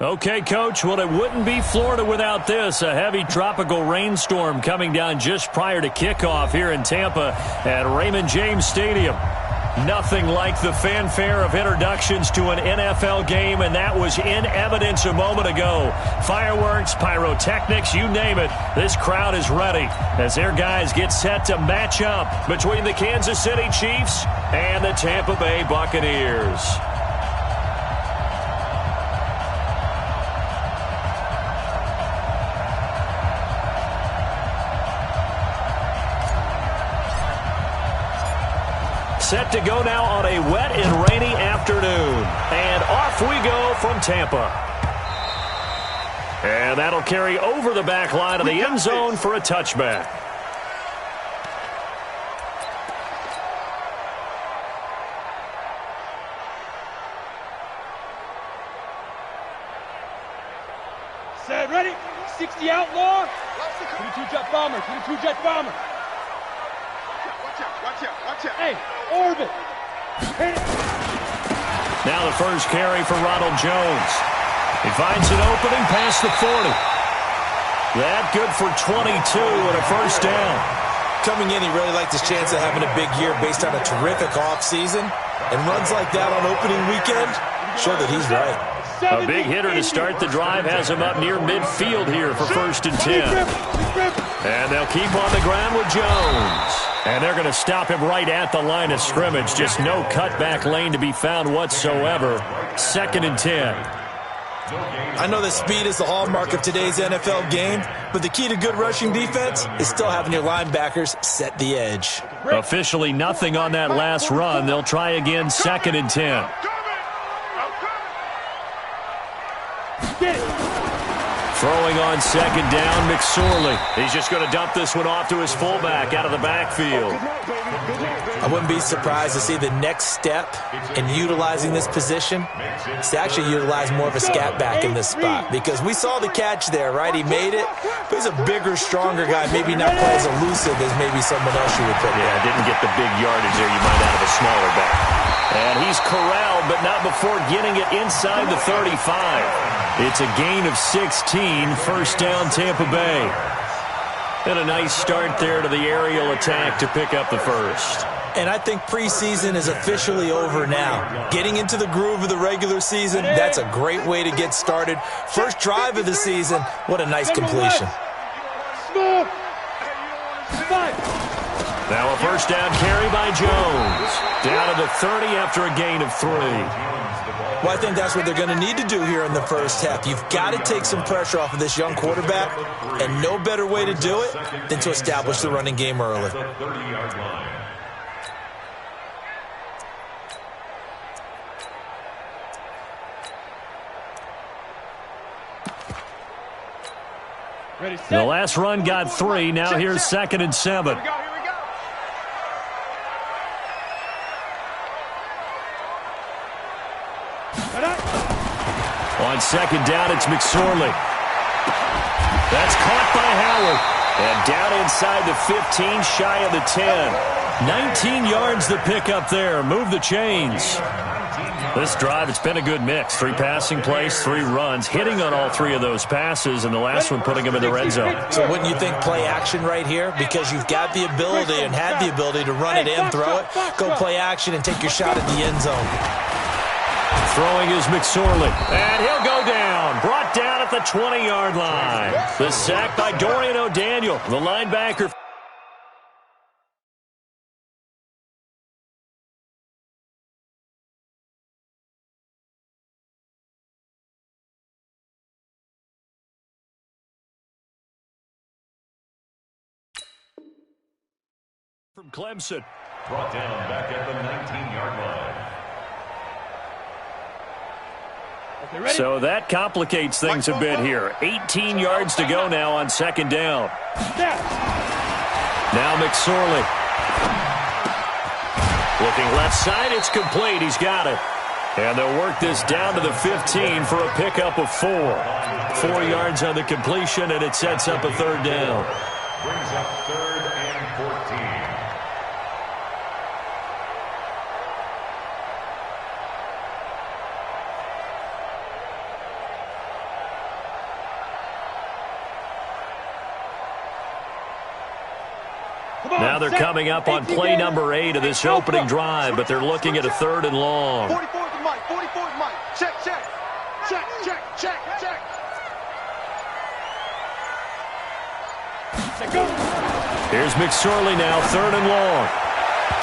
Okay, Coach, well, it wouldn't be Florida without this. A heavy tropical rainstorm coming down just prior to kickoff here in Tampa at Raymond James Stadium. Nothing like the fanfare of introductions to an NFL game, and that was in evidence a moment ago. Fireworks, pyrotechnics, you name it. This crowd is ready as their guys get set to match up between the Kansas City Chiefs and the Tampa Bay Buccaneers. Set to go now on a wet and rainy afternoon. And off we go from Tampa. And that'll carry over the back line of the end zone for a touchback. Set, ready? 60 outlaw. 22 jet bomber, 22 jet bomber. Watch out. Hey, orbit. Now the first carry for Ronald Jones. He finds an opening past the 40. That good for 22 and a first down. Coming in, he really liked his chance of having a big year based on a terrific offseason. And runs like that on opening weekend show that he's right. A big hitter to start the drive has him up near midfield here for 1st and 10. And they'll keep on the ground with Jones. And they're going to stop him right at the line of scrimmage. Just no cutback lane to be found whatsoever. 2nd and 10. I know that speed is the hallmark of today's NFL game, but the key to good rushing defense is still having your linebackers set the edge. Officially nothing on that last run. They'll try again 2nd and 10. Throwing on 2nd down, McSorley. He's just going to dump this one off to his fullback out of the backfield. I wouldn't be surprised to see the next step in utilizing this position is to actually utilize more of a scat back in this spot, because we saw the catch there, right? He made it, but he's a bigger, stronger guy, maybe not quite as elusive as maybe someone else you would put there. Yeah, didn't get the big yardage there you might out of a smaller back. And he's corralled, but not before getting it inside the 35. It's a gain of 16, 1st down Tampa Bay. And a nice start there to the aerial attack to pick up the first. And I think preseason is officially over now. Getting into the groove of the regular season, that's a great way to get started. First drive of the season, what a nice completion. Now a 1st down carry by Jones. Down to the 30 after a gain of 3. Well, I think that's what they're going to need to do here in the first half. You've got to take some pressure off of this young quarterback, and no better way to do it than to establish the running game early. The last run got 3. Now here's 2nd and 7. On 2nd down, it's McSorley. That's caught by Howard. And down inside the 15, shy of the 10. 19 yards the pickup there. Move the chains. This drive, it's been a good mix. 3 passing plays, 3 runs, hitting on all 3 of those passes, and the last one putting him in the red zone. So wouldn't you think play action right here? Because you've got the ability and had the ability to run it and throw it. Go play action and take your shot at the end zone. Throwing is McSorley, and he'll go down. Brought down at the 20-yard line. The sack by Dorian O'Daniel, the linebacker. From Clemson. Brought down back at the 19-yard line. So that complicates things a bit here. 18 yards to go now on 2nd down. Now McSorley. Looking left side, it's complete. He's got it. And they'll work this down to the 15 for a pickup of 4. 4 yards on the completion, and it sets up a 3rd down. Brings up 3rd and 14. Now they're coming up on play number 8 of this opening drive, but they're looking at a 3rd and long. 44 is the mic. 44 is the mic. Check, check. Check, check, check, check. Here's McSorley now, 3rd and long.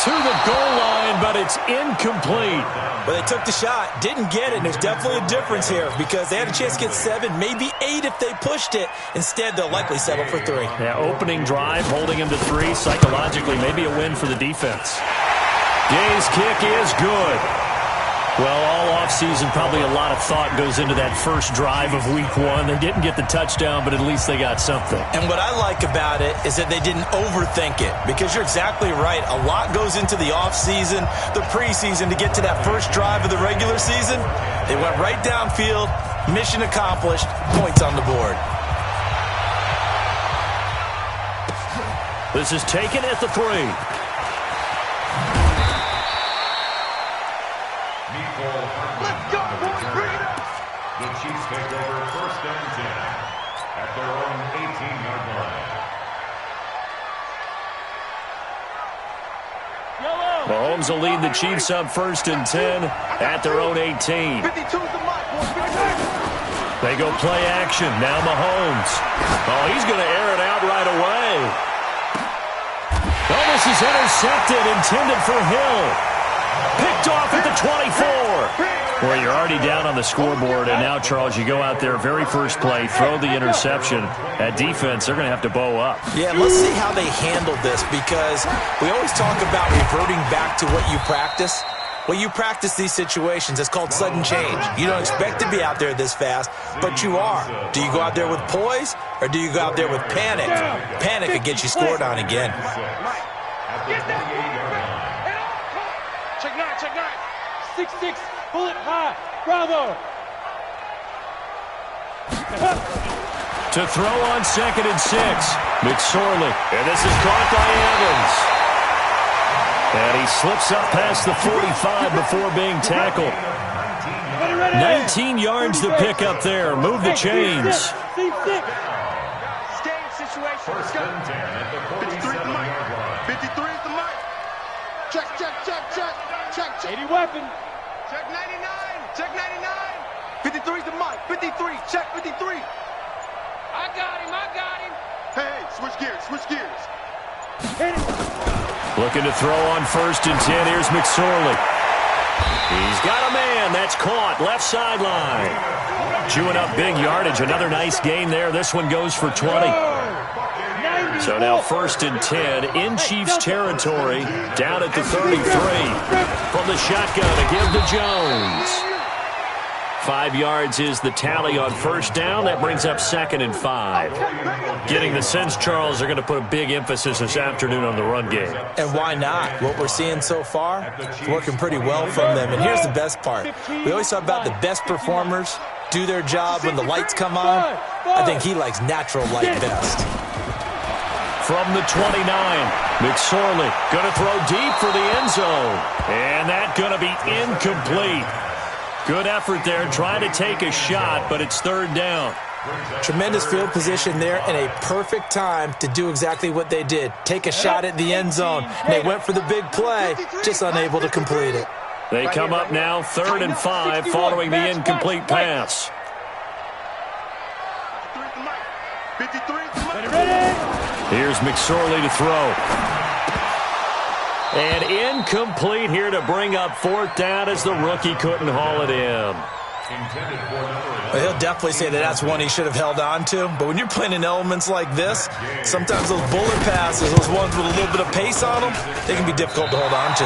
To the goal line, but it's incomplete. Well, they took the shot, didn't get it, and there's definitely a difference here because they had a chance to get 7, maybe 8 if they pushed it. Instead, they'll likely settle for 3. Yeah, opening drive, holding him to 3. Psychologically, maybe a win for the defense. Gay's kick is good. Well, all offseason, probably a lot of thought goes into that first drive of week 1. They didn't get the touchdown, but at least they got something. And what I like about it is that they didn't overthink it because you're exactly right. A lot goes into the offseason, the preseason to get to that first drive of the regular season. They went right downfield, mission accomplished, points on the board. This is taken at the 3. The Chiefs take over 1st and 10 at their own 18-yard line. Mahomes will lead the Chiefs up 1st and 10 at their own 18. 52 is the mic. They go play action. Now Mahomes. Oh, he's going to air it out right away. Oh, this is intercepted, intended for Hill. Picked off at the 24. Well, you're already down on the scoreboard, and now, Charles, you go out there, very first play, throw the interception. At defense, they're going to have to bow up. Yeah, let's see how they handle this because we always talk about reverting back to what you practice. Well, you practice these situations. It's called sudden change. You don't expect to be out there this fast, but you are. Do you go out there with poise, or do you go out there with panic? Panic could get you scored on again. Check 9, check 9. 6-6, pull it high. Bravo. To throw on 2nd and 6. McSorley. And this is caught by Evans. And he slips up past the 45 before being tackled. 19 yards to pick up there. Move the chains. Stay in situation. Let's go. 53 is the mic. 53 is the mic. Check, check, check, check. Check, check. 80 weapon. Check 99. Check 99. 53 is the mic. 53. Check 53. I got him. I got him. Hey, switch gears. Switch gears. Hit it. Looking to throw on 1st and 10. Here's McSorley. He's got a man. That's caught. Left sideline. Chewing up big yardage. Another nice gain there. This one goes for 20. So now 1st and 10 in Chiefs territory, down at the 33. From the shotgun to give to Jones. 5 yards is the tally on 1st down. That brings up 2nd and 5. Getting the sense, Charles, they're going to put a big emphasis this afternoon on the run game. And why not? What we're seeing so far is working pretty well from them. And here's the best part. We always talk about the best performers do their job when the lights come on. I think he likes natural light best. From the 29, McSorley going to throw deep for the end zone. And that's going to be incomplete. Good effort there, trying to take a shot, but it's 3rd down. Tremendous field position there and a perfect time to do exactly what they did. Take a shot at the end zone. And they went for the big play, just unable to complete it. They come up now 3rd and 5 following the incomplete pass. 53. Ready? Here's McSorley to throw. And incomplete here to bring up 4th down as the rookie couldn't haul it in. Well, he'll definitely say that that's one he should have held on to. But when you're playing in elements like this, sometimes those bullet passes, those ones with a little bit of pace on them, they can be difficult to hold on to.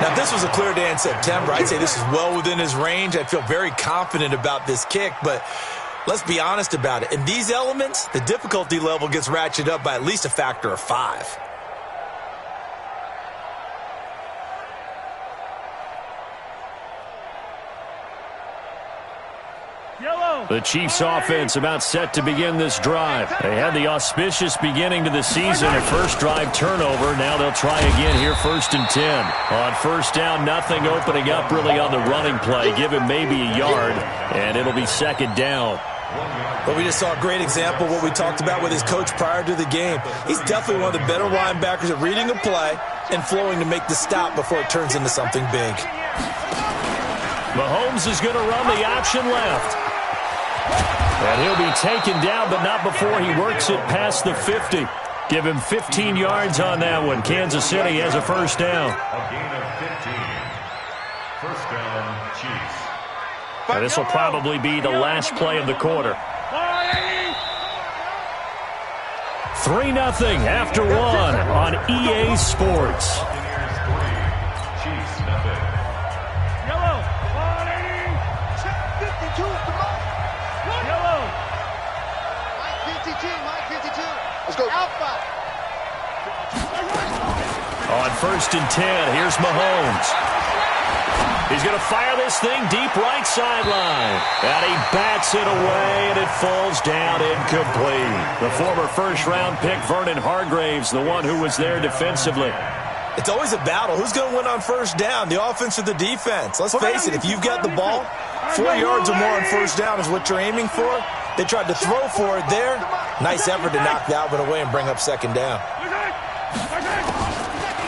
Now, if this was a clear day in September, I'd say this is well within his range. I'd feel very confident about this kick, but let's be honest about it. In these elements, the difficulty level gets ratcheted up by at least a factor of 5. The Chiefs offense about set to begin this drive. They had the auspicious beginning to the season, a first drive turnover. Now they'll try again here, 1st and 10. On 1st down, nothing opening up really on the running play. Give him maybe a yard, and it'll be 2nd down. Well, we just saw a great example of what we talked about with his coach prior to the game. He's definitely one of the better linebackers at reading a play and flowing to make the stop before it turns into something big. Mahomes is going to run the option left. And he'll be taken down, but not before he works it past the 50. Give him 15 yards on that one. Kansas City has a first down. A gain of 15. First down, Chiefs. Now, this will probably be the last play of the quarter. 3-0 after 1 on EA Sports. Chiefs, nothing. Yellow. 52 is the mark. Yellow. Mike 52. Let's go. Alpha. On 1st and 10, here's Mahomes. He's going to fire this thing deep right sideline. And he bats it away, and it falls down incomplete. The former first-round pick, Vernon Hargreaves, the one who was there defensively. It's always a battle. Who's going to win on first down, the offense or the defense? Let's face it, if you've got the ball, 4 yards or more on first down is what you're aiming for. They tried to throw for it there. Nice effort to knock that one away and bring up second down.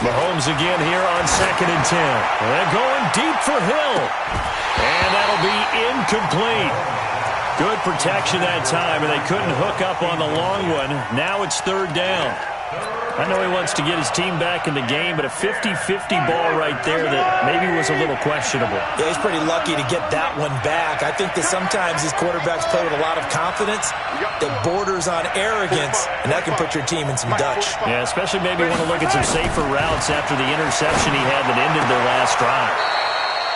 Mahomes again here on 2nd and 10. They're going deep for Hill. And that'll be incomplete. Good protection that time, and they couldn't hook up on the long one. Now it's 3rd down. I know he wants to get his team back in the game, but a 50-50 ball right there that maybe was a little questionable. Yeah, he's pretty lucky to get that one back. I think that sometimes these quarterbacks play with a lot of confidence that borders on arrogance, and that can put your team in some Dutch. Yeah, especially maybe want to look at some safer routes after the interception he had that ended their last drive.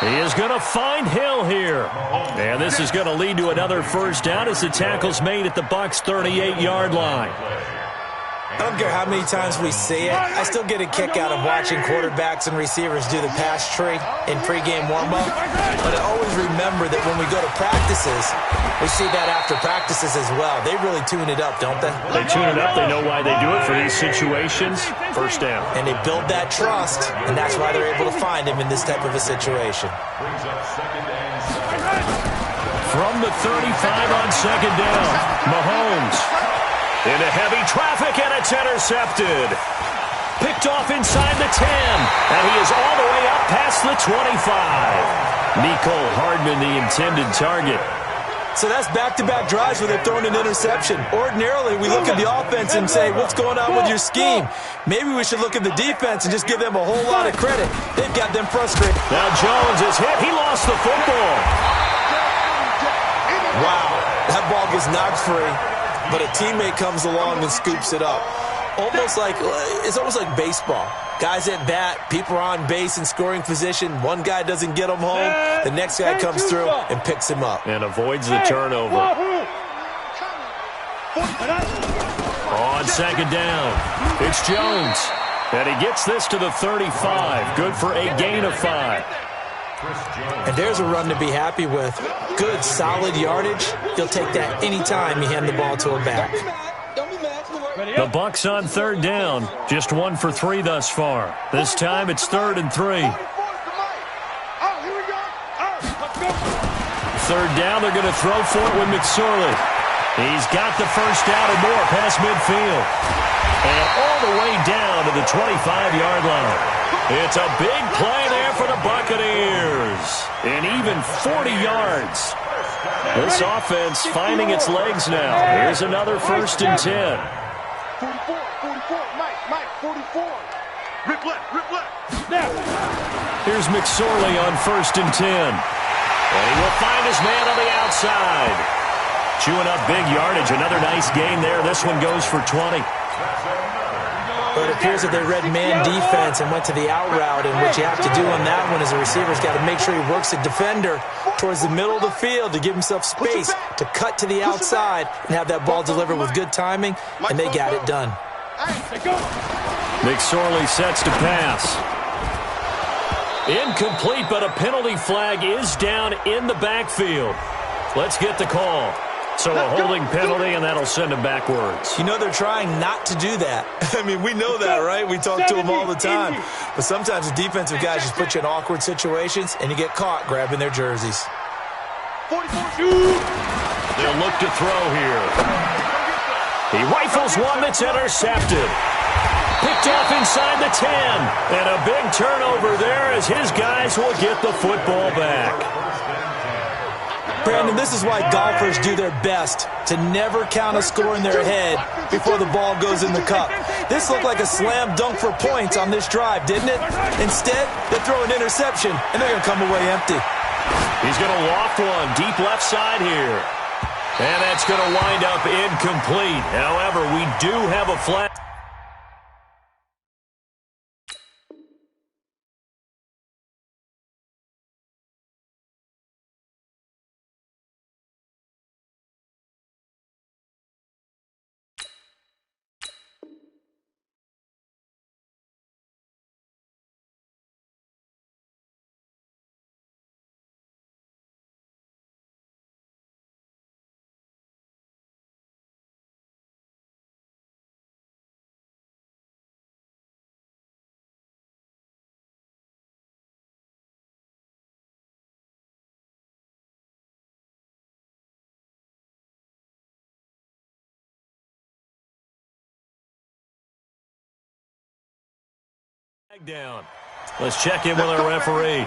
He is going to find Hill here. And this is going to lead to another first down as the tackle's made at the Bucs' 38-yard line. I don't care how many times we see it. I still get a kick out of watching quarterbacks and receivers do the pass tree in pregame warm-up. But I always remember that when we go to practices, we see that after practices as well. They really tune it up, don't they? They tune it up. They know why they do it for these situations. First down. And they build that trust, and that's why they're able to find him in this type of a situation. Brings up 2nd and 7. From the 35 on 2nd down, Mahomes. Into heavy traffic, and it's intercepted. Picked off inside the 10, and he is all the way up past the 25. Mecole Hardman, the intended target. So that's back-to-back drives where they've thrown an interception. Ordinarily, we look at the offense and say, what's going on with your scheme? Maybe we should look at the defense and just give them a whole lot of credit. They've got them frustrated. Now Jones is hit. He lost the football. Wow, that ball gets knocked free. But a teammate comes along and scoops it up. It's almost like baseball. Guys at bat, people are on base in scoring position. One guy doesn't get him home. The next guy comes through and picks him up. And avoids the turnover. On 2nd down, it's Jones. And he gets this to the 35. Good for a gain of 5. And there's a run to be happy with. Good, solid yardage. He'll take that anytime you hand the ball to a back. The Bucs on 3rd down. Just 1 for 3 thus far. This time it's 3rd and 3. 3rd down, they're going to throw for it with McSorley. He's got the first down and more past midfield. And all the way down to the 25-yard line. It's a big play there for the Buccaneers. And even 40 yards. This offense finding its legs now. Here's another 1st and 10. 44, Mike, 44. Rip left. Here's McSorley on 1st and 10. And he will find his man on the outside. Chewing up big yardage. Another nice gain there. This one goes for 20. But it appears that they read man defense and went to the out route, and what you have to do on that one is the receiver's got to make sure he works the defender towards the middle of the field to give himself space to cut to the outside and have that ball delivered with good timing, and they got it done. McSorley sets to pass. Incomplete, but a penalty flag is down in the backfield. Let's get the call. So a holding penalty, and that'll send him backwards. You know, they're trying not to do that. I mean, we know that, right? We talk to them all the time. But sometimes the defensive guys just put you in awkward situations, and you get caught grabbing their jerseys. 44. They'll look to throw here. He rifles one that's intercepted. Picked off inside the 10. And a big turnover there as his guys will get the football back. Brandon, this is why golfers do their best to never count a score in their head before the ball goes in the cup. This looked like a slam dunk for points on this drive, didn't it? Instead, they throw an interception, and they're going to come away empty. He's going to loft one deep left side here. And that's going to wind up incomplete. However, we do have a flag. Down. Let's check in with our referee.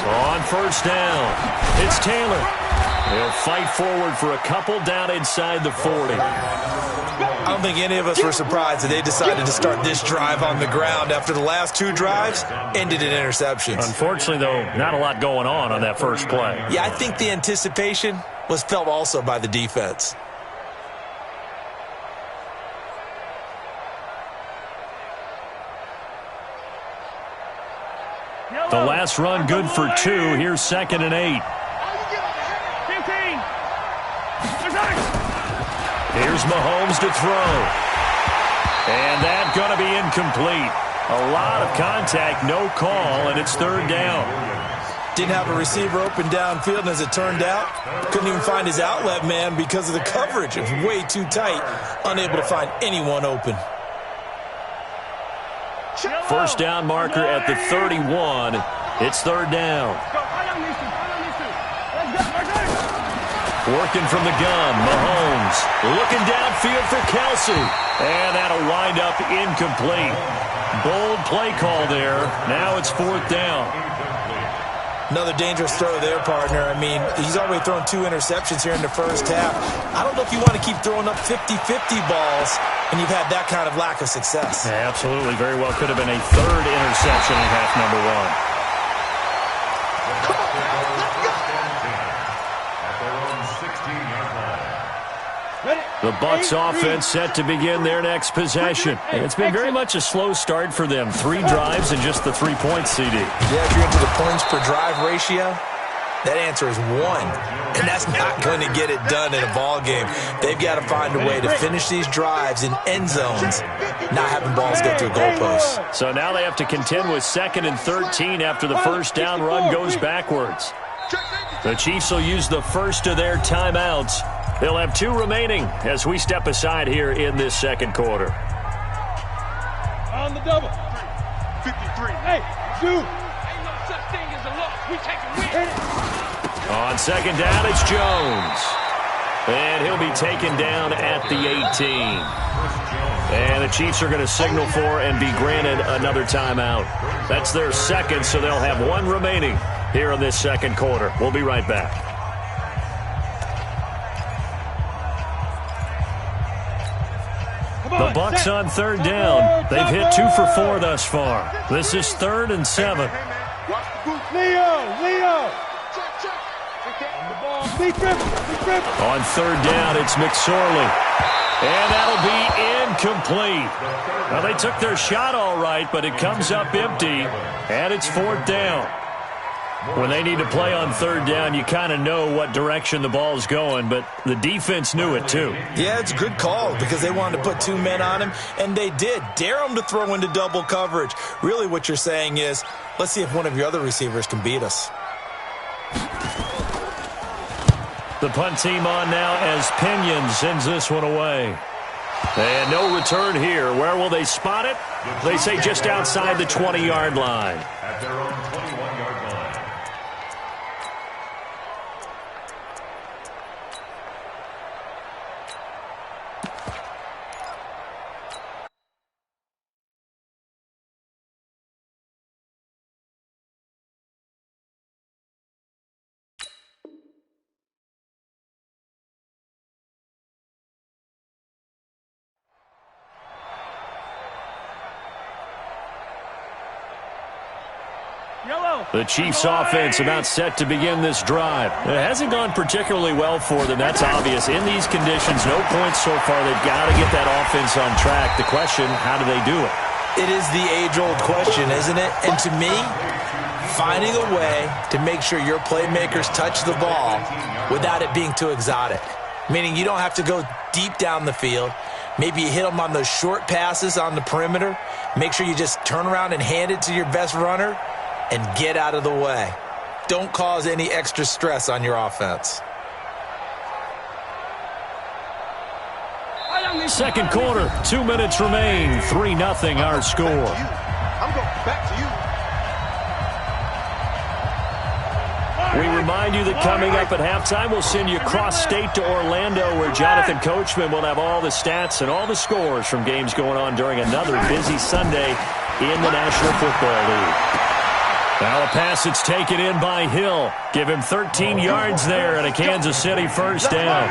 On first down, it's Taylor. He'll fight forward for a couple down inside the 40. I don't think any of us were surprised that they decided to start this drive on the ground after the last two drives ended in interceptions. Unfortunately, though, not a lot going on that first play. Yeah, I think the anticipation was felt also by the defense. The last run good for 2. Here's 2nd and 8. Here's Mahomes to throw. And that's going to be incomplete. A lot of contact, no call, and it's 3rd down. Didn't have a receiver open downfield, and as it turned out, couldn't even find his outlet man because of the coverage. It was way too tight, unable to find anyone open. First down marker at the 31. It's 3rd down. Working from the gun, Mahomes looking downfield for Kelsey. And that'll wind up incomplete. Bold play call there. Now it's 4th down. Another dangerous throw there, partner. I mean, he's already thrown 2 interceptions here in the first half. I don't know if you want to keep throwing up 50-50 balls and you've had that kind of lack of success. Yeah, absolutely. Very well could have been a 3rd interception in half number 1. The Bucs offense set to begin their next possession. And it's been very much a slow start for them. 3 drives and just the 3 points, CD. Yeah, if you're into the points per drive ratio, that answer is 1. And that's not going to get it done in a ball game. They've got to find a way to finish these drives in end zones, not having balls go through goalposts. So now they have to contend with 2nd and 13 after the first down run goes backwards. The Chiefs will use the first of their timeouts. They'll have 2 remaining as we step aside here in this second quarter. On the double. 53. Hey, dude. Ain't no such thing as a loss. We take a win. On 2nd down, it's Jones. And he'll be taken down at the 18. And the Chiefs are going to signal for and be granted another timeout. That's their 2nd, so they'll have 1 remaining here in this second quarter. We'll be right back. The Bucs on 3rd down. They've hit 2 for 4 thus far. This is 3rd and 7. Leo. On 3rd down, it's McSorley. And that'll be incomplete. Well, they took their shot all right, but it comes up empty, and it's 4th down. When they need to play on 3rd down, you kind of know what direction the ball's going, but the defense knew it too. Yeah, it's a good call because they wanted to put 2 men on him, and they did. Dare him to throw into double coverage. Really what you're saying is, let's see if one of your other receivers can beat us. The punt team on now as Pinion sends this one away. And no return here. Where will they spot it? They say just outside the 20-yard line. At their own 21-yard line. The Chiefs offense about set to begin this drive. It hasn't gone particularly well for them. That's obvious. In these conditions, no points so far. They've got to get that offense on track. The question, how do they do it? It is the age-old question, isn't it? And to me, finding a way to make sure your playmakers touch the ball without it being too exotic. Meaning you don't have to go deep down the field. Maybe you hit them on those short passes on the perimeter. Make sure you just turn around and hand it to your best runner and get out of the way. Don't cause any extra stress on your offense. Second quarter, 2 minutes remain. 3-0 our score. I'm going back to you. We remind you that coming up at halftime, we'll send you cross-state to Orlando, where Jonathan Coachman will have all the stats and all the scores from games going on during another busy Sunday in the National Football League. Now a pass that's taken in by Hill. Give him 13 yards there and a Kansas City first down.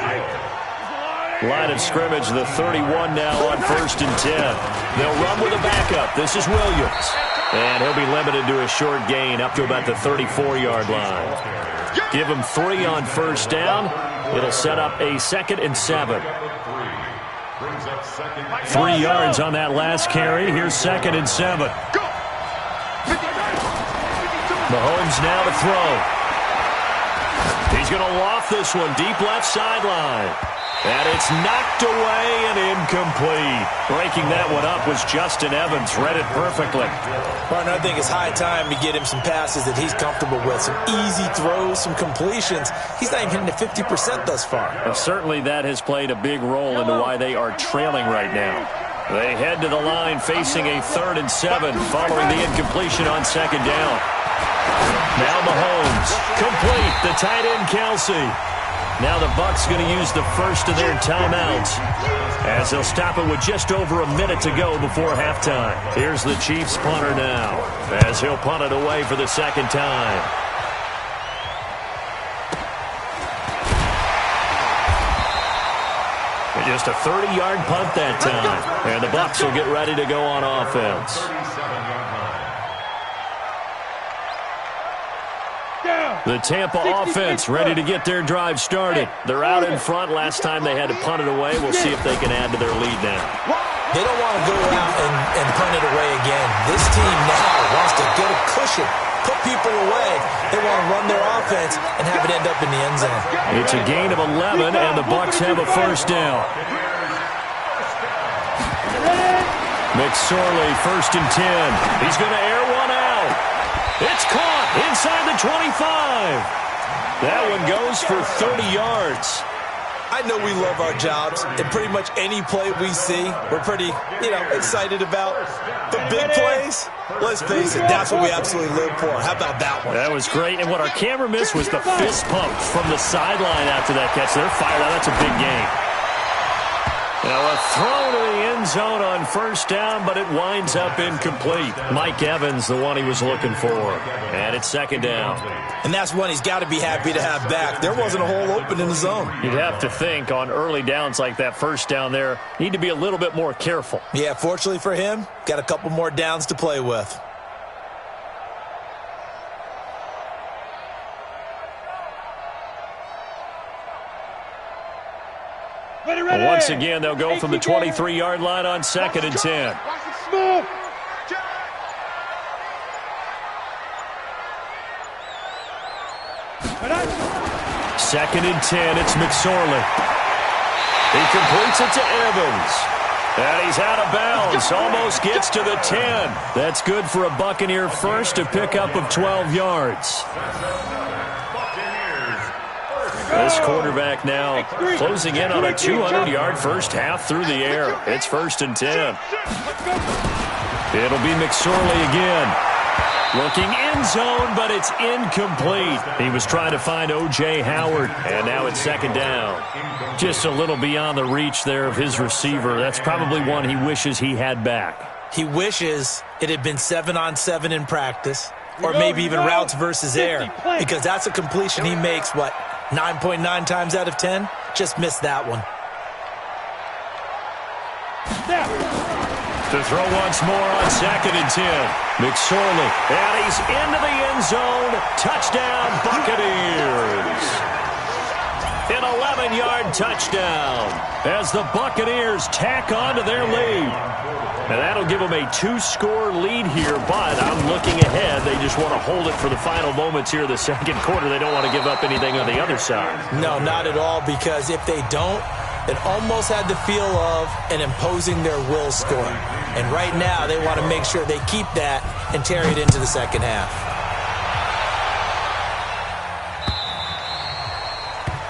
Line of scrimmage, the 31 now on 1st and 10. They'll run with a backup. This is Williams. And he'll be limited to a short gain up to about the 34-yard line. Give him 3 on 1st down. It'll set up a 2nd and 7. 3 yards on that last carry. Here's 2nd and 7. Mahomes now to throw. He's going to loft this one deep left sideline. And it's knocked away and incomplete. Breaking that one up was Justin Evans. Read it perfectly. Martin, I think it's high time to get him some passes that he's comfortable with. Some easy throws, some completions. He's not even hitting the 50% thus far. Well, certainly that has played a big role into why they are trailing right now. They head to the line facing a 3rd and 7 following the incompletion on 2nd down. Now Mahomes, complete, the tight end Kelsey. Now the Bucs going to use the first of their timeouts as they'll stop it with just over a minute to go before halftime. Here's the Chiefs punter now as he'll punt it away for the 2nd time. And just a 30-yard punt that time. And the Bucs will get ready to go on offense. The Tampa offense ready to get their drive started. They're out in front. Last time they had to punt it away. We'll see if they can add to their lead now. They don't want to go out and punt it away again. This team now wants to get a cushion, put people away. They want to run their offense and have it end up in the end zone. It's a gain of 11, and the Bucs have a first down. McSorley, 1st and 10. He's going to air one out. It's caught inside the 25. That one goes for 30 yards. I know we love our jobs, and pretty much any play we see, we're pretty, excited about. The big plays, let's face it, that's what we absolutely live for. How about that one? That was great, and what our camera missed was the fist pump from the sideline after that catch. They're fired out. That's a big game. Now a throw to the end zone on 1st down, but it winds up incomplete. Mike Evans, the one he was looking for. And it's 2nd down. And that's one he's got to be happy to have back. There wasn't a hole open in the zone. You'd have to think on early downs like that 1st down there, need to be a little bit more careful. Yeah, fortunately for him, got a couple more downs to play with. Once again, they'll go from the 23-yard line on 2nd and 10. Second and 10, it's McSorley. He completes it to Evans. And he's out of bounds, almost gets to the 10. That's good for a Buccaneer first, a pickup of 12 yards. This quarterback now closing in on a 200-yard first half through the air. It's 1st and 10. It'll be McSorley again. Looking end zone, but it's incomplete. He was trying to find O.J. Howard, and now it's 2nd down. Just a little beyond the reach there of his receiver. That's probably one he wishes he had back. He wishes it had been 7-on-7 in practice, or maybe even routes versus air, because that's a completion he makes, 9.9 times out of 10? Just missed that one. To throw once more on 2nd and 10. McSorley, and he's into the end zone. Touchdown, Buccaneers. An 11-yard touchdown as the Buccaneers tack on to their lead. And that'll give them a 2-score lead here, but I'm looking ahead. They just want to hold it for the final moments here of the 2nd quarter. They don't want to give up anything on the other side. No, not at all, because if they don't, it almost had the feel of an imposing their will score. And right now, they want to make sure they keep that and carry it into the 2nd half.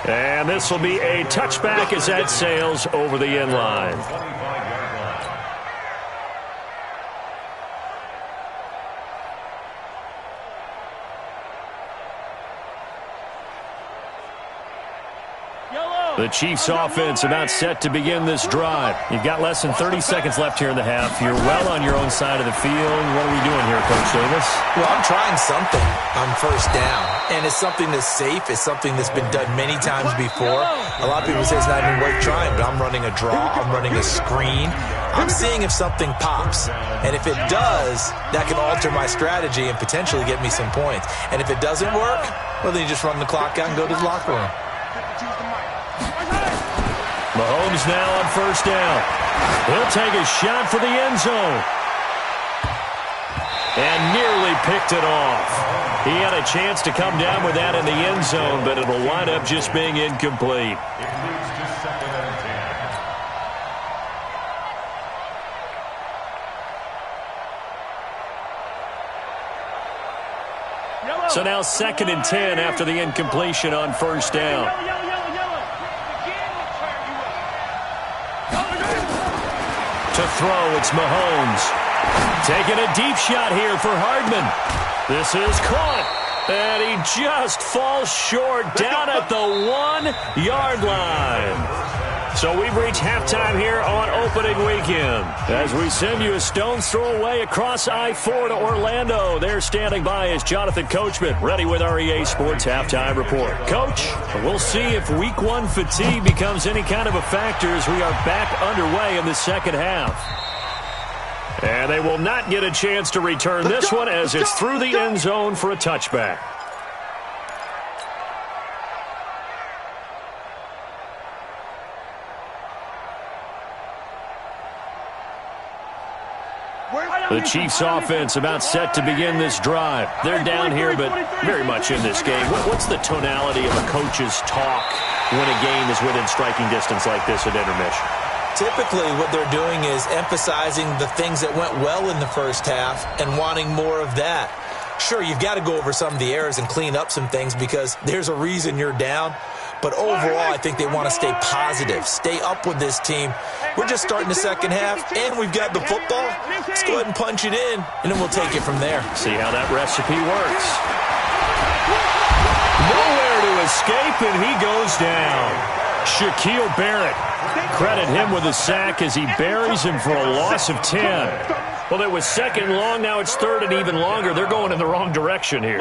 And this will be a touchback as that sails over the end line. The Chiefs offense about set to begin this drive. You've got less than 30 seconds left here in the half. You're well on your own side of the field. What are we doing here, Coach Davis? Well, I'm trying something on 1st down. And it's something that's safe. It's something that's been done many times before. A lot of people say it's not even worth trying, but I'm running a draw. I'm running a screen. I'm seeing if something pops. And if it does, that can alter my strategy and potentially get me some points. And if it doesn't work, well, then you just run the clock out and go to the locker room. Mahomes now on 1st down. He'll take a shot for the end zone. And nearly picked it off. He had a chance to come down with that in the end zone, but it'll wind up just being incomplete. It moves to 2nd and 10. So now 2nd and 10 after the incompletion on 1st down. To throw, it's Mahomes. Taking a deep shot here for Hardman. This is caught. And he just falls short down at the 1-yard line. So we've reached halftime here on opening weekend. As we send you a stone's throw away across I-4 to Orlando. There standing by is Jonathan Coachman, ready with our EA Sports Halftime Report. Coach, we'll see if Week 1 fatigue becomes any kind of a factor as we are back underway in the 2nd half. And they will not get a chance to return this one as it's through the end zone for a touchback. The Chiefs offense about set to begin this drive. They're down here, but very much in this game. What's the tonality of a coach's talk when a game is within striking distance like this at intermission? Typically, what they're doing is emphasizing the things that went well in the first half and wanting more of that. Sure, you've got to go over some of the errors and clean up some things because there's a reason you're down. But overall, I think they want to stay positive, stay up with this team. We're just starting the 2nd half, and we've got the football. Let's go ahead and punch it in, and then we'll take it from there. See how that recipe works. Nowhere to escape, and he goes down. Shaquille Barrett. Credit him with a sack as he buries him for a loss of 10. Well, it was 2nd long. Now it's 3rd and even longer. They're going in the wrong direction here.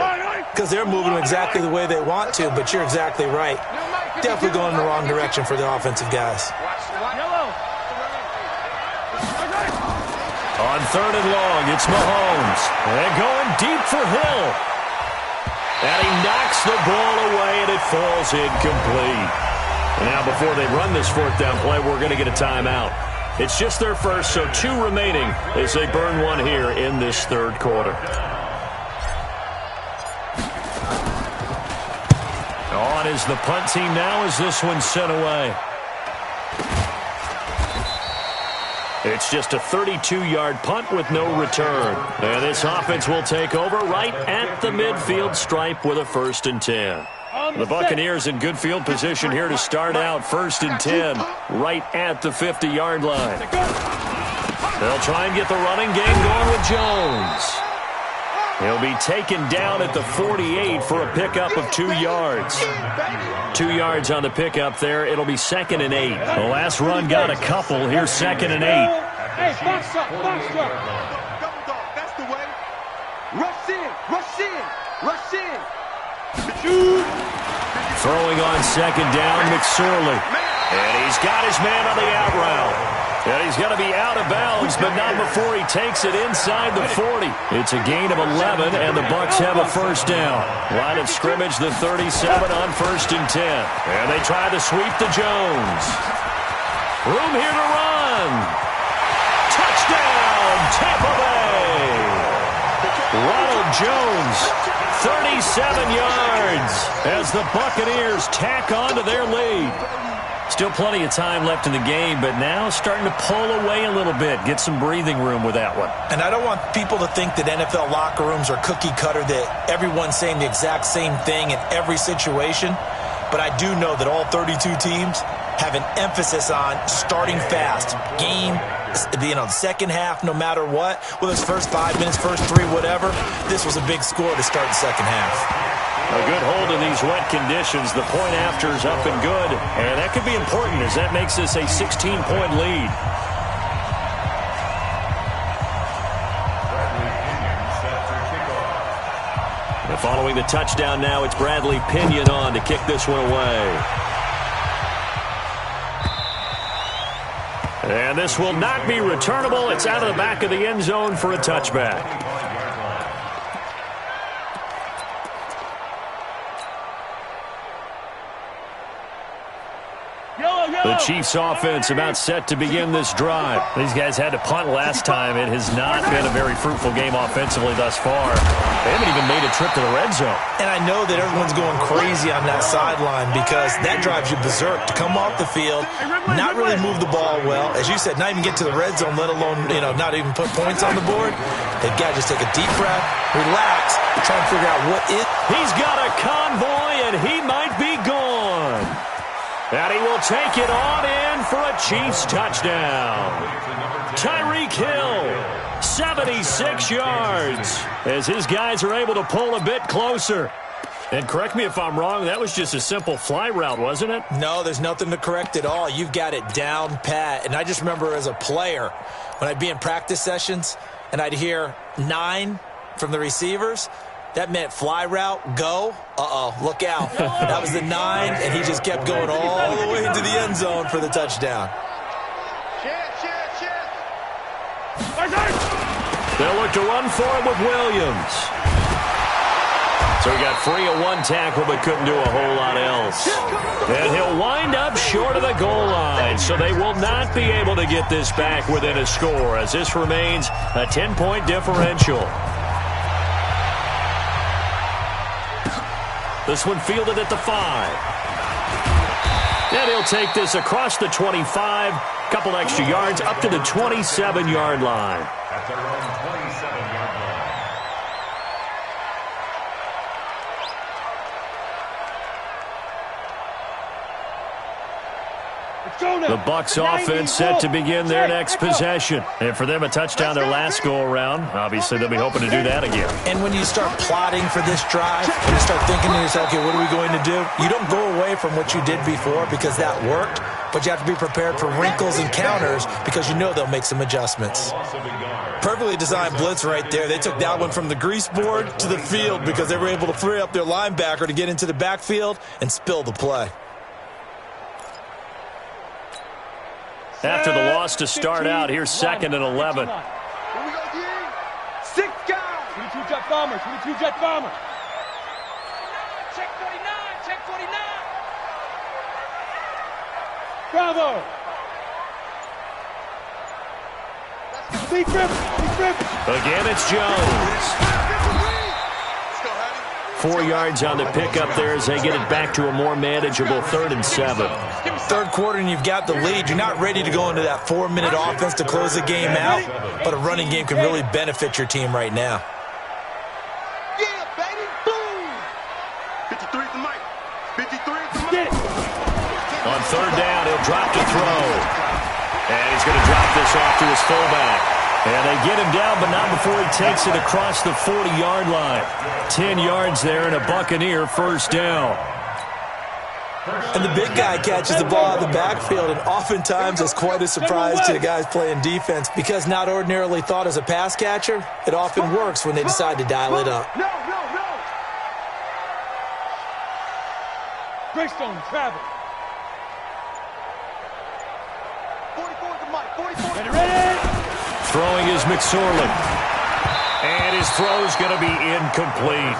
Because they're moving exactly the way they want to, but you're exactly right. Definitely going in the wrong direction for the offensive guys. On 3rd and long, it's Mahomes. And going deep for Hill. And he knocks the ball away, and it falls incomplete. And now before they run this fourth down play, we're going to get a timeout. It's just their first, so 2 remaining as they burn one here in this third quarter. On is the punt team now as this one's sent away. It's just a 32-yard punt with no return. And this offense will take over right at the midfield stripe with a 1st and 10. The Buccaneers in good field position here to start out 1st and 10 right at the 50-yard line. They'll try and get the running game going with Jones. He'll be taken down at the 48 for a pickup of 2 yards. 2 yards on the pickup there. It'll be 2nd and 8. The last run got a couple. Here's 2nd and 8. Hey, box up, box up. Double dog, that's the way. Rush in, rush in, rush in. Throwing on 2nd down, McSorley. And he's got his man on the out route. And he's going to be out of bounds, but not before he takes it inside the 40. It's a gain of 11, and the Bucs have a 1st down. Line of scrimmage, the 37 on 1st and 10. And they try to sweep to Jones. Room here to run. Touchdown, Tampa Bay. Ronald Jones, 37 yards as the Buccaneers tack on to their lead. Still plenty of time left in the game, but now starting to pull away a little bit, get some breathing room with that one. And I don't want people to think that NFL locker rooms are cookie cutter, that everyone's saying the exact same thing in every situation. But I do know that all 32 teams have an emphasis on starting fast. Game, the second half, no matter what, whether it's first 5 minutes, first 3, whatever, this was a big score to start the second half. A good hold in these wet conditions. The point after is up and good. And that could be important as that makes this a 16-point lead. And following the touchdown now, it's Bradley Pinion on to kick this one away. And this will not be returnable. It's out of the back of the end zone for a touchback. The Chiefs offense about set to begin this drive. These guys had to punt last time. It has not been a very fruitful game offensively thus far. They haven't even made a trip to the red zone. And I know that everyone's going crazy on that sideline because that drives you berserk to come off the field, not really move the ball well. As you said, not even get to the red zone, let alone, not even put points on the board. They've got to just take a deep breath, relax, try and figure out what it. He's got a convoy, and he might be gone. And he will take it on in for a Chiefs touchdown. Tyreek Hill, 76 yards, as his guys are able to pull a bit closer. And correct me if I'm wrong, that was just a simple fly route, wasn't it? No, there's nothing to correct at all. You've got it down pat. And I just remember as a player, when I'd be in practice sessions and I'd hear 9 from the receivers, that meant fly route, go. Uh-oh, look out. That was the 9, and he just kept going all the way into the end zone for the touchdown. They'll look to run for it with Williams. So he got free of 1 tackle, but couldn't do a whole lot else. And he'll wind up short of the goal line, so they will not be able to get this back within a score, as this remains a 10-point differential. This one fielded at the 5. And he'll take this across the 25, couple extra yards, up to the 27-yard line. At their own 27-yard line. The Bucs offense set to begin their next possession. And for them, a touchdown their last go-around. Obviously, they'll be hoping to do that again. And when you start plotting for this drive, when you start thinking to yourself, okay, what are we going to do? You don't go away from what you did before because that worked, but you have to be prepared for wrinkles and counters because you know they'll make some adjustments. Perfectly designed blitz right there. They took that one from the grease board to the field because they were able to free up their linebacker to get into the backfield and spill the play. After the loss to start out, here's 2nd and 11. Here we go, D. 6 guys. 22 jet bomber, 22 jet bomber. Check 49, check 49. Bravo. Again, it's Jones. 4 yards on the pickup there as they get it back to a more manageable 3rd and 7. Third quarter and you've got the lead. You're not ready to go into that 4-minute offense to close the game out, but a running game can really benefit your team right now. Yeah, baby, boom. 53 the mic. 53 the mic. On 3rd down, he'll drop to throw. And he's going to drop this off to his fullback. And they get him down, but not before he takes it across the 40-yard line. 10 yards there and a Buccaneer 1st down. And the big guy catches the ball out of the backfield, and oftentimes it's quite a surprise to the guys playing defense because not ordinarily thought as a pass catcher, it often works when they decide to dial it up. No. Greystone, travel. 44 the mic. 44. Ready. Throwing is McSorley. And his throw's going to be incomplete.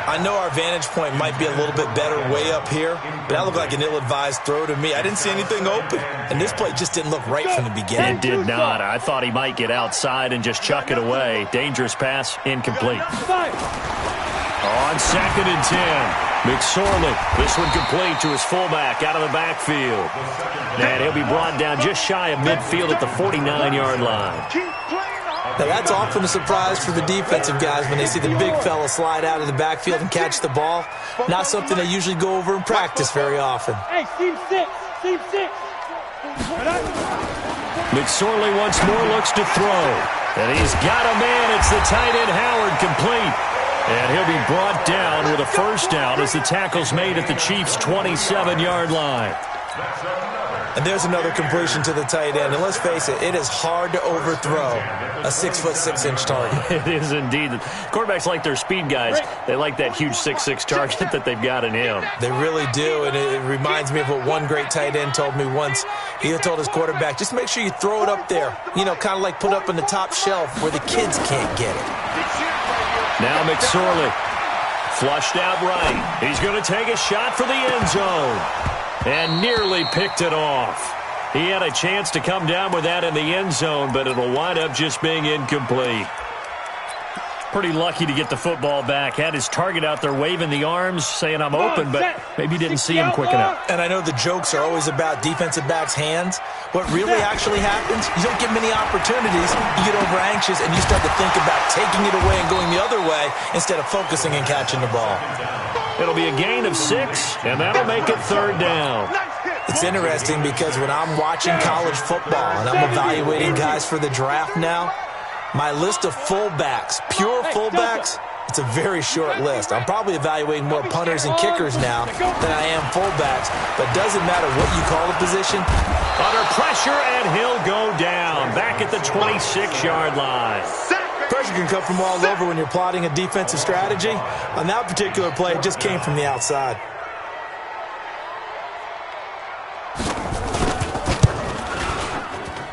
I know our vantage point might be a little bit better way up here, but that looked like an ill-advised throw to me. I didn't see anything open, and this play just didn't look right from the beginning. It did not. I thought he might get outside and just chuck it away. Dangerous pass, incomplete. On 2nd and 10. McSorley, this one complete to his fullback out of the backfield. And he'll be brought down just shy of midfield at the 49-yard line. Now that's often a surprise for the defensive guys when they see the big fella slide out of the backfield and catch the ball. Not something they usually go over in practice very often. Hey, Team 6. McSorley once more looks to throw. And he's got a man. It's the tight end Howard, complete. And he'll be brought down with a 1st down as the tackle's made at the Chiefs' 27-yard line. And there's another completion to the tight end. And let's face it, it is hard to overthrow a 6'6" target. It is indeed. Quarterbacks like their speed guys. They like that huge 6'6" target that they've got in him. They really do, and it reminds me of what one great tight end told me once. He had told his quarterback, just make sure you throw it up there. You know, kind of like put up on the top shelf where the kids can't get it. Now McSorley, flushed out right. He's going to take a shot for the end zone. And nearly picked it off. He had a chance to come down with that in the end zone, but it'll wind up just being incomplete. Pretty lucky to get the football back. Had his target out there waving the arms, saying I'm open, but maybe didn't see him quick enough. And I know the jokes are always about defensive backs' hands. What really actually happens, you don't get many opportunities. You get over anxious, and you start to think about taking it away and going the other way instead of focusing and catching the ball. It'll be a gain of 6, and that'll make it 3rd down. It's interesting because when I'm watching college football and I'm evaluating guys for the draft now, my list of fullbacks, pure fullbacks, it's a very short list. I'm probably evaluating more punters and kickers now than I am fullbacks, but doesn't matter what you call the position. Under pressure, and he'll go down, back at the 26-yard line. Pressure can come from all over when you're plotting a defensive strategy. On that particular play, it just came from the outside.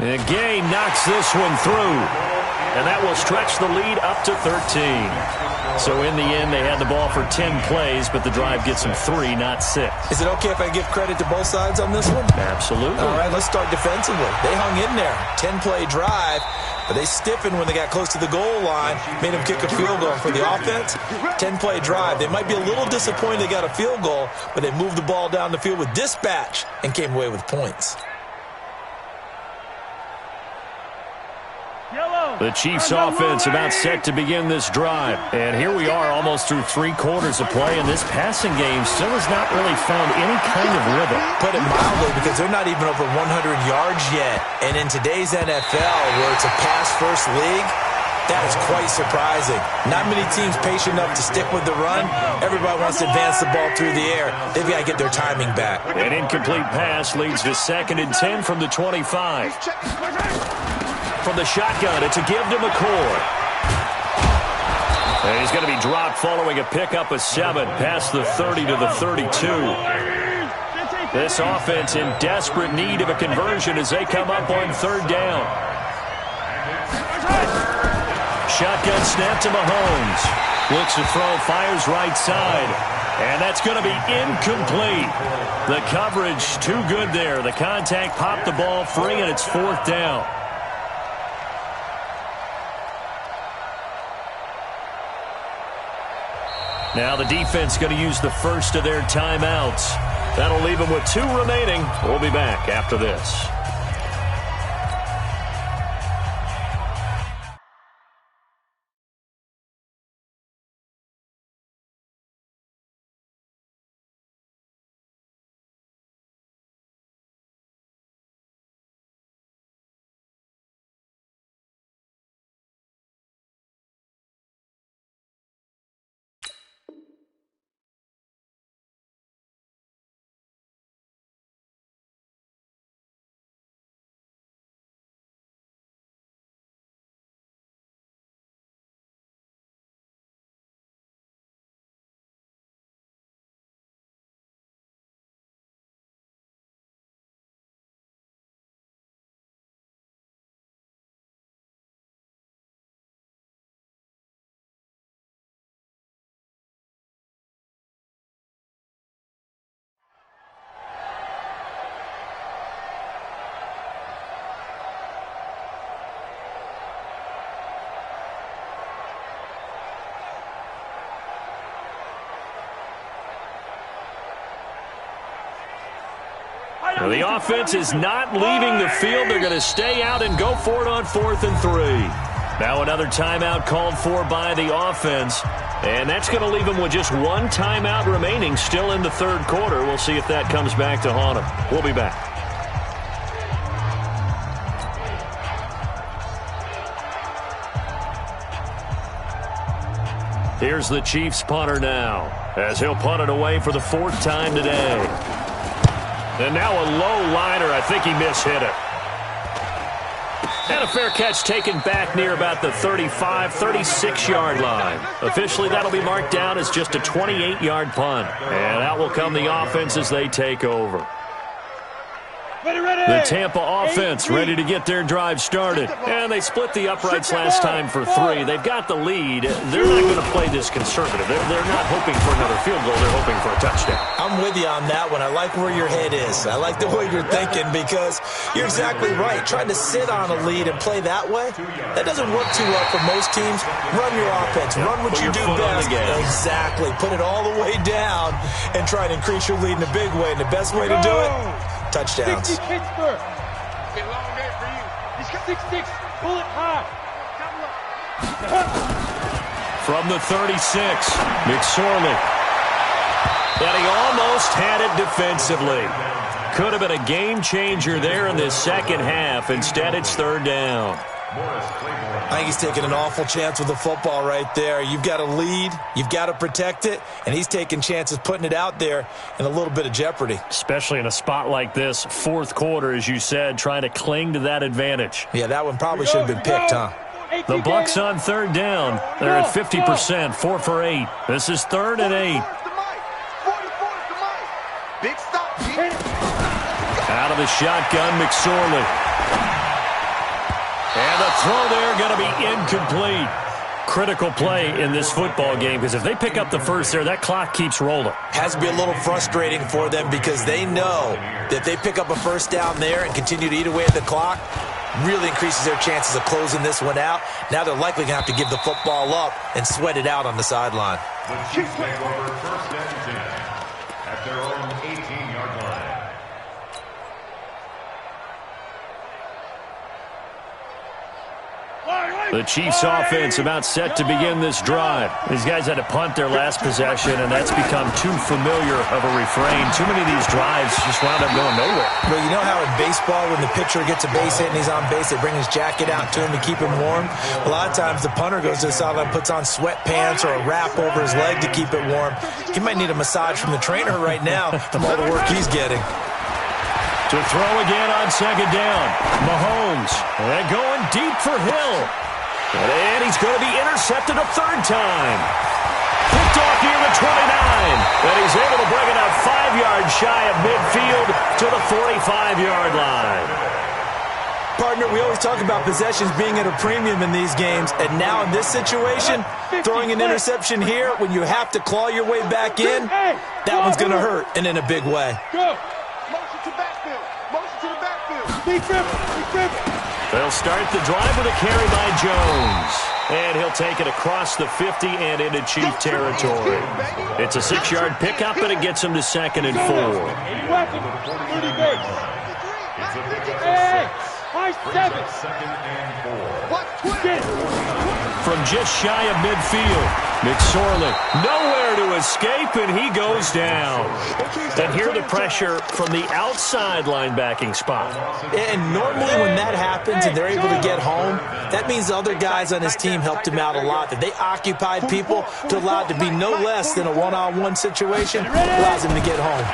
And Gay knocks this one through. And that will stretch the lead up to 13. So in the end, they had the ball for 10 plays, but the drive gets them 3, not 6. Is it okay if I give credit to both sides on this one? Absolutely. All right, let's start defensively. They hung in there. 10-play drive, but they stiffened when they got close to the goal line, made them kick a field goal. For the offense, 10-play drive. They might be a little disappointed they got a field goal, but they moved the ball down the field with dispatch and came away with points. The Chiefs offense about set to begin this drive. And here we are almost through 3 quarters of play, and this passing game still has not really found any kind of rhythm. Put it mildly, because they're not even over 100 yards yet. And in today's NFL, where it's a pass-first league, that is quite surprising. Not many teams patient enough to stick with the run. Everybody wants to advance the ball through the air. They've got to get their timing back. An incomplete pass leads to 2nd and 10 from the 25. From the shotgun, it's a give to McCoy. And he's going to be dropped following a pickup of 7 past the 30 to the 32. This offense in desperate need of a conversion as they come up on 3rd down. Shotgun snap to Mahomes. Looks to throw, fires right side. And that's going to be incomplete. The coverage too good there. The contact popped the ball free, and it's 4th down. Now the defense going to use the first of their timeouts. That'll leave them with 2 remaining. We'll be back after this. Well, the offense is not leaving the field. They're going to stay out and go for it on 4th and 3. Now another timeout called for by the offense. And that's going to leave them with just 1 timeout remaining still in the 3rd quarter. We'll see if that comes back to haunt them. We'll be back. Here's the Chiefs punter now, as he'll punt it away for the 4th time today. And now a low liner. I think he mishit it. And a fair catch taken back near about the 35, 36-yard line. Officially, that'll be marked down as just a 28-yard punt. And out will come the offense as they take over. The Tampa offense ready to get their drive started. And they split the uprights last time for 3. They've got the lead. They're not going to play this conservative. They're not hoping for another field goal. They're hoping for a touchdown. I'm with you on that one. I like where your head is. I like the way you're thinking because you're exactly right. Trying to sit on a lead and play that way, that doesn't work too well for most teams. Run your offense. Run what you do best. Exactly. Put it all the way down and try to increase your lead in a big way. And the best way to do it, touchdowns. 60 Pittsburgh. It's been a long day for you. 6-6, bullet high. From the 36, McSorley. And he almost had it defensively. Could have been a game changer there in this second half. Instead, it's 3rd down. I think he's taking an awful chance with the football right there. You've got to lead, you've got to protect it, and he's taking chances putting it out there in a little bit of jeopardy. Especially in a spot like this, 4th quarter, as you said, trying to cling to that advantage. Yeah, that one probably should have been picked, huh? The Bucs on 3rd down. They're at 50%, 4 for 8. This is 3rd and 8. Big stop. Out of the shotgun, McSorley. And the throw there going to be incomplete. Critical play in this football game because if they pick up the first there, that clock keeps rolling. Has to be a little frustrating for them because they know that if they pick up a first down there and continue to eat away at the clock, really increases their chances of closing this one out. Now they're likely going to have to give the football up and sweat it out on the sideline. The Chiefs take over 1st and 10 at their own 18-yard line. The Chiefs offense about set to begin this drive. These guys had to punt their last possession, and that's become too familiar of a refrain. Too many of these drives just wound up going nowhere. Well, you know how in baseball when the pitcher gets a base hit and he's on base, they bring his jacket out to him to keep him warm? A lot of times the punter goes to the sideline, puts on sweatpants or a wrap over his leg to keep it warm. He might need a massage from the trainer right now from all the work he's getting. To throw again on 2nd down. Mahomes. And going deep for Hill. And he's going to be intercepted a 3rd time. Picked off near the 29. And he's able to bring it up 5 yards shy of midfield to the 45-yard line. Part partner. We always talk about possessions being at a premium in these games, and now in this situation, throwing an interception here when you have to claw your way back in, that one's going to hurt, and in a big way. Go. Motion to backfield. Motion to the backfield. Big dribble. They'll start the drive with a carry by Jones. And he'll take it across the 50 and into Chief territory. It's a 6-yard pickup, and it gets him to 2nd and 4. From just shy of midfield, McSorley nowhere to escape, and he goes down. And here the pressure from the outside linebacking spot. And normally when that happens and they're able to get home, that means the other guys on his team helped him out a lot. That they occupied people to allow it to be no less than a one-on-one situation, allows him to get home.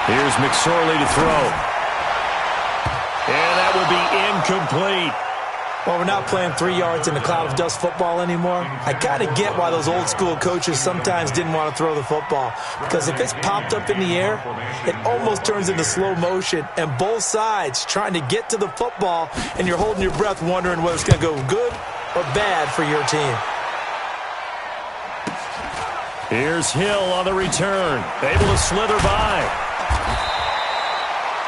Here's McSorley to throw. And that will be incomplete. Well, we're not playing 3 yards in a cloud of dust football anymore. I kind of get why those old school coaches sometimes didn't want to throw the football. Because if it's popped up in the air, it almost turns into slow motion. And both sides trying to get to the football, and you're holding your breath wondering whether it's going to go good or bad for your team. Here's Hill on the return. Able to slither by.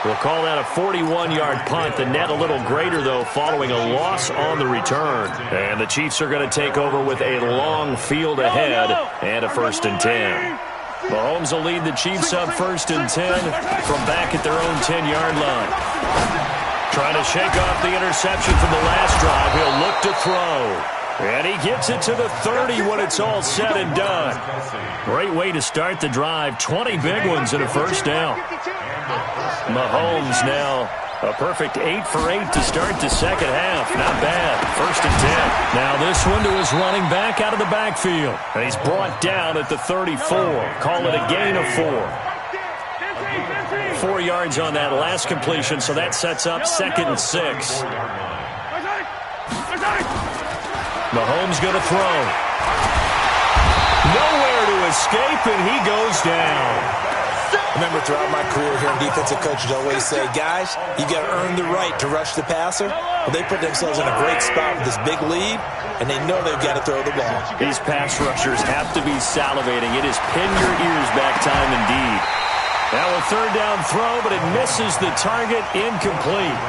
We'll call that a 41-yard punt. The net a little greater, though, following a loss on the return. And the Chiefs are going to take over with a long field ahead and a 1st and 10. Mahomes will lead the Chiefs up 1st and 10 from back at their own 10-yard line. Trying to shake off the interception from the last drive. He'll look to throw. And he gets it to the 30 when it's all said and done. Great way to start the drive. 20 big ones and a 1st down. Mahomes now a perfect 8 for 8 to start the 2nd half. Not bad. 1st and 10. Now this one to his running back out of the backfield. And he's brought down at the 34. Call it a gain of 4. 4 yards on that last completion, so that sets up 2nd and 6. Mahomes going to throw. Nowhere to escape, and he goes down. Remember, throughout my career here, defensive coaches always say, guys, you got to earn the right to rush the passer. Well, they put themselves in a great spot with this big lead, and they know they've got to throw the ball. These pass rushers have to be salivating. It is pin your ears back time indeed. Now a 3rd down throw, but it misses the target, incomplete.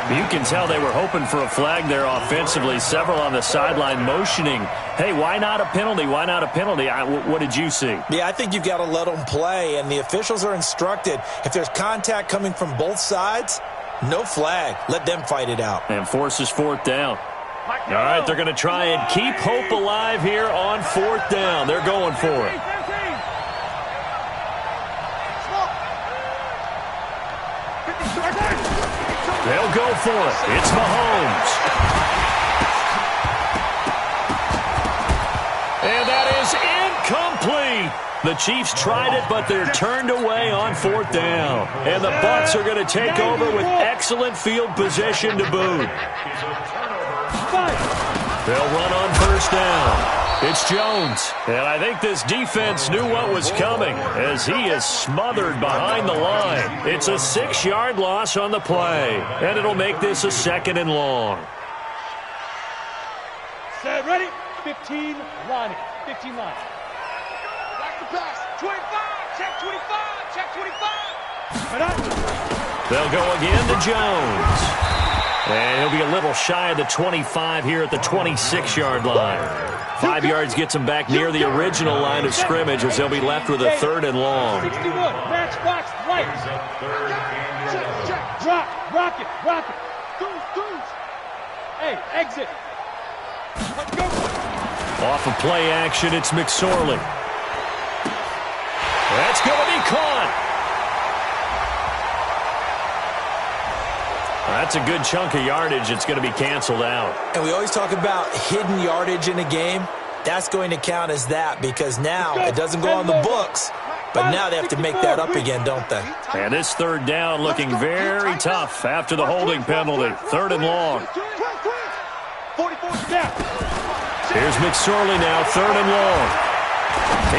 You can tell they were hoping for a flag there offensively. Several on the sideline motioning, hey, why not a penalty? Why not a penalty? What did you see? Yeah, I think you've got to let them play, and the officials are instructed. If there's contact coming from both sides, no flag. Let them fight it out. And forces 4th down. All right, they're going to try and keep hope alive here on 4th down. They're going for it. They'll go for it. It's Mahomes. And that is incomplete. The Chiefs tried it, but they're turned away on 4th down. And the Bucs are going to take over with excellent field position to boot. They'll run on 1st down. It's Jones, and I think this defense knew what was coming as he is smothered behind the line. It's a 6-yard loss on the play, and it'll make this a 2nd and long. Set, ready? 15 line. 15 line. Back to pass. 25. Check 25. Check 25. They'll go again to Jones. And he'll be a little shy of the 25 here at the 26-yard line. 5 yards gets him back near the original line of scrimmage as they'll be left with a 3rd and long. 61. Match box right. Check. Drop. Rock it. Goose. Hey, exit. Let's go. Off of play action, it's McSorley. That's going to be caught. That's a good chunk of yardage. It's going to be canceled out. And we always talk about hidden yardage in a game. That's going to count as that because now it doesn't go on the books, but now they have to make that up again, don't they? And this 3rd down looking very tough after the holding penalty. 3rd and long. Here's McSorley now, 3rd and long.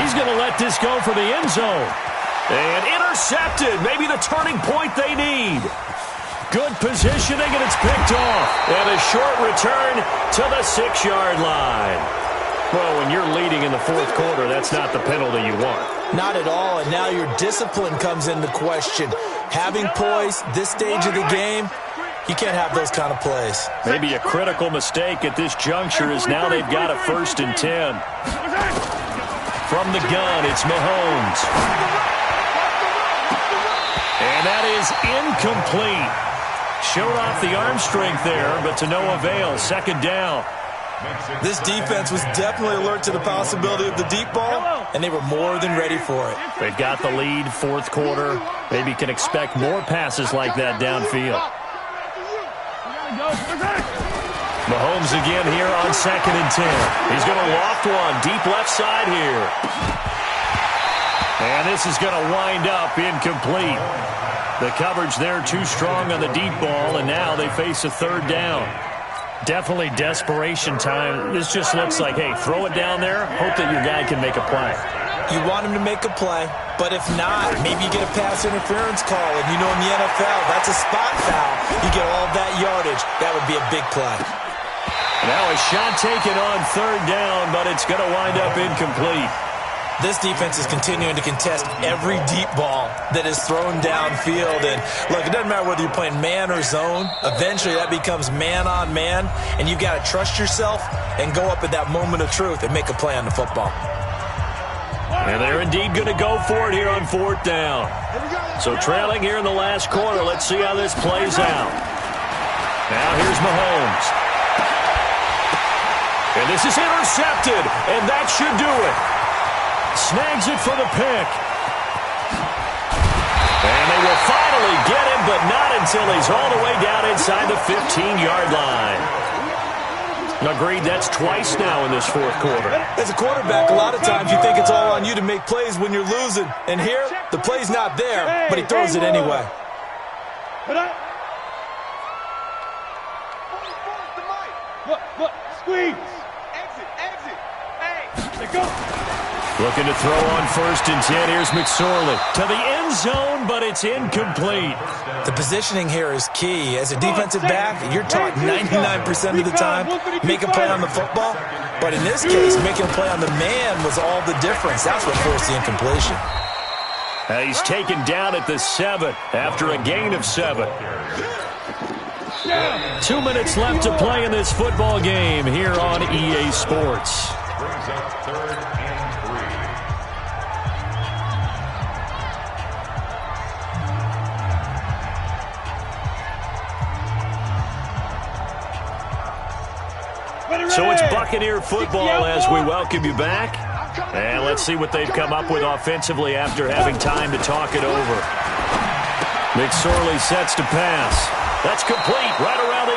He's going to let this go for the end zone. And intercepted. Maybe the turning point they need. Good positioning, and it's picked off. And a short return to the 6-yard line. Well, when you're leading in the fourth quarter, that's not the penalty you want. Not at all, and now your discipline comes into question. Having poise this stage of the game, you can't have those kind of plays. Maybe a critical mistake at this juncture is now they've got a 1st and 10. From the gun, it's Mahomes. And that is incomplete. Showed off the arm strength there, but to no avail. 2nd down. This defense was definitely alert to the possibility of the deep ball, and they were more than ready for it. They've got the lead, fourth quarter. Maybe can expect more passes like that downfield. Mahomes again here on 2nd and 10. He's going to loft one, deep left side here. And this is going to wind up incomplete. The coverage there too strong on the deep ball, and now they face a 3rd down. Definitely desperation time. This just looks like, hey, throw it down there, hope that your guy can make a play. You want him to make a play, but if not, maybe you get a pass interference call, and you know in the NFL, that's a spot foul. You get all that yardage. That would be a big play. Now a shot taken on 3rd down, but it's going to wind up incomplete. This defense is continuing to contest every deep ball that is thrown downfield. And, look, it doesn't matter whether you're playing man or zone. Eventually, that becomes man-on-man, and you've got to trust yourself and go up at that moment of truth and make a play on the football. And they're indeed going to go for it here on 4th down. So trailing here in the last quarter, let's see how this plays out. Now here's Mahomes. And this is intercepted, and that should do it. Snags it for the pick. And they will finally get him, but not until he's all the way down inside the 15-yard line. Agreed, that's twice now in this fourth quarter. As a quarterback, a lot of times you think it's all on you to make plays when you're losing. And here, the play's not there, but he throws it anyway. Look, squeeze. Exit. Hey, let's go. Looking to throw on 1st and 10. Here's McSorley to the end zone, but it's incomplete. The positioning here is key. As a defensive back, you're taught 99% of the time, make a play on the football. But in this case, making a play on the man was all the difference. That's what forced the incompletion. He's taken down at the 7 after a gain of 7. 2 minutes left to play in this football game here on EA Sports. Brings up 3rd and 3. So it's Buccaneer football as we welcome you back. And let's see what they've come up with offensively after having time to talk it over. McSorley sets to pass. That's complete right around the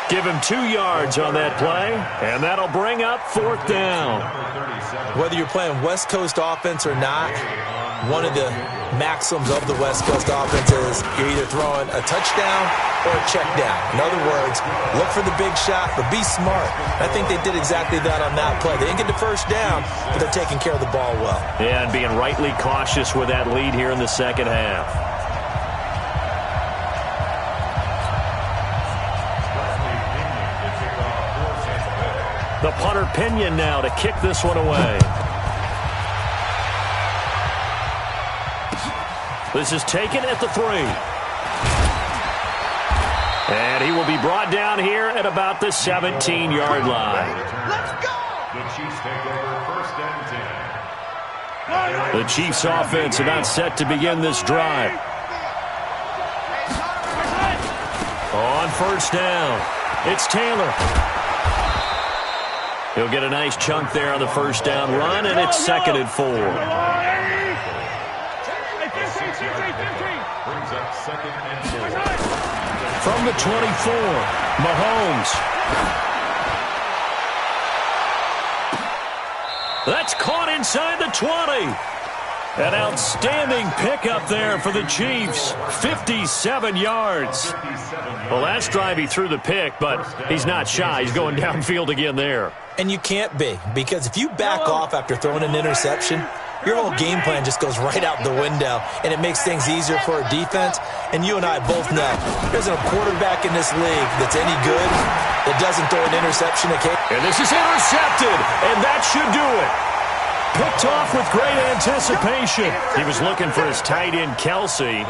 8. Give him 2 yards on that play, and that'll bring up 4th down. Whether you're playing West Coast offense or not, one of the maxims of the West Coast offense is you're either throwing a touchdown or a check down. In other words, look for the big shot, but be smart. I think they did exactly that on that play. They didn't get the 1st down, but they're taking care of the ball well. Yeah, and being rightly cautious with that lead here in the second half. The punter Pinion now to kick this one away. This is taken at the 3. And he will be brought down here at about the 17-yard line. Let's go! The Chiefs take over 1st and 10. The Chiefs offense about set to begin this drive. On 1st down, it's Taylor. He'll get a nice chunk there on the 1st down run, and it's 2nd and 4. Brings up 2nd and 4. From the 24, Mahomes. That's caught inside the 20. An outstanding pickup there for the Chiefs. 57 yards. Well, last drive he threw the pick, but he's not shy. He's going downfield again there. And you can't be, because if you back off after throwing an interception, your whole game plan just goes right out the window, and it makes things easier for a defense. And you and I both know there's a quarterback in this league that's any good that doesn't throw an interception occasionally. And this is intercepted, and that should do it. Picked off with great anticipation. He was looking for his tight end, Kelsey.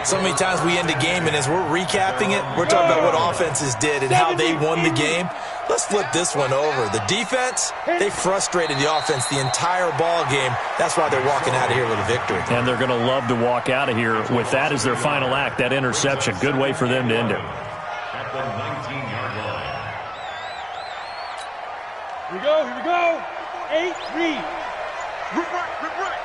So many times we end a game, and as we're recapping it, we're talking about what offenses did and how they won the game. Let's flip this one over. The defense, they frustrated the offense the entire ball game. That's why they're walking out of here with a victory. And they're going to love to walk out of here with that as their final act, that interception. Good way for them to end it. At the 19-yard line. Here we go, here we go. 8, read. Rip right, rip right.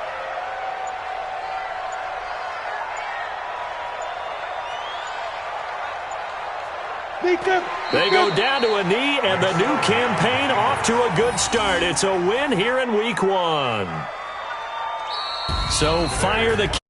They go down to a knee, and the new campaign off to a good start. It's a win here in Week 1. So fire the